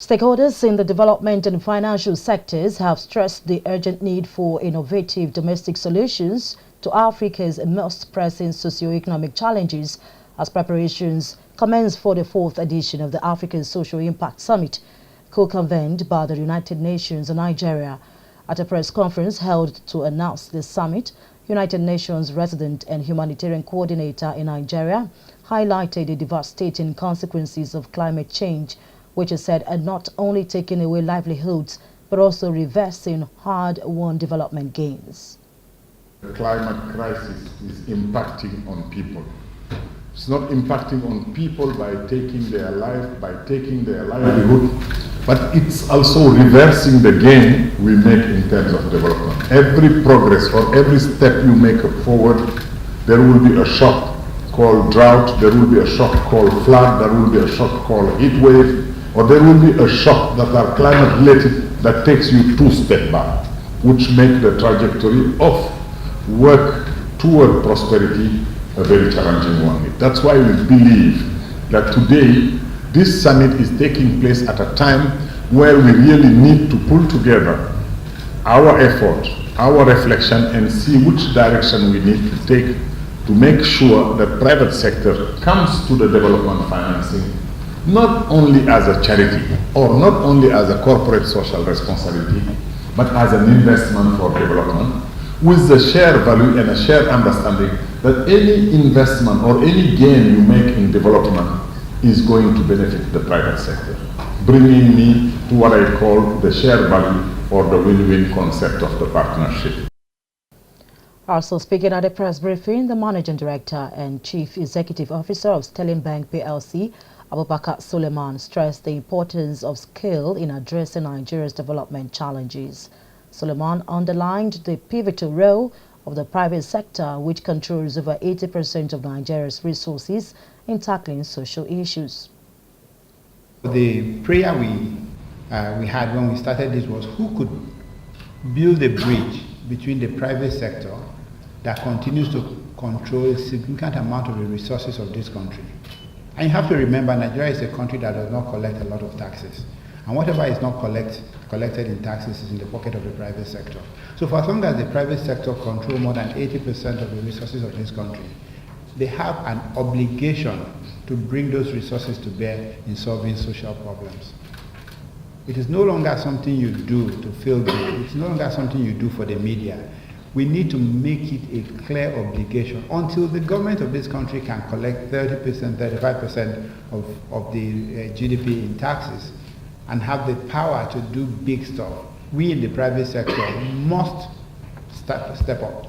Stakeholders in the development and financial sectors have stressed the urgent need for innovative domestic solutions to Africa's most pressing socio-economic challenges as preparations commence for the 4th edition of the African Social Impact Summit, co-convened by the United Nations in Nigeria. At a press conference held to announce the summit, United Nations resident and humanitarian coordinator in Nigeria highlighted the devastating consequences of climate change, which is said are not only taking away livelihoods, but also reversing hard-won development gains. The climate crisis is impacting on people. It's not impacting on people by taking their life, by taking their livelihood, but it's also reversing the gain we make in terms of development. Every progress or every step you make forward, there will be a shock called drought, there will be a shock called flood, there will be a shock called heat wave, or there will be a shock that are climate related that takes you 2 steps back, which make the trajectory of work toward prosperity a very challenging one. That's why we believe that today this summit is taking place at a time where we really need to pull together our effort, our reflection, and see which direction we need to take to make sure the private sector comes to the development financing not only as a charity or not only as a corporate social responsibility, but as an investment for development with the shared value and a shared understanding that any investment or any gain you make in development is going to benefit the private sector, bringing me to what I call the shared value or the win-win concept of the partnership. Also speaking at a press briefing, the Managing Director and Chief Executive Officer of Sterling Bank PLC, Abubakar Suleiman, stressed the importance of skill in addressing Nigeria's development challenges. Suleiman underlined the pivotal role of the private sector, which controls over 80% of Nigeria's resources in tackling social issues. The prayer we had when we started this was who could build a bridge between the private sector that continues to control a significant amount of the resources of this country. And you have to remember, Nigeria is a country that does not collect a lot of taxes. And whatever is not collected in taxes is in the pocket of the private sector. So for as long as the private sector controls more than 80% of the resources of this country, they have an obligation to bring those resources to bear in solving social problems. It is no longer something you do to feel good. It's no longer something you do for the media. We need to make it a clear obligation until the government of this country can collect 30%, 35% of the GDP in taxes and have the power to do big stuff. We in the private sector must step up.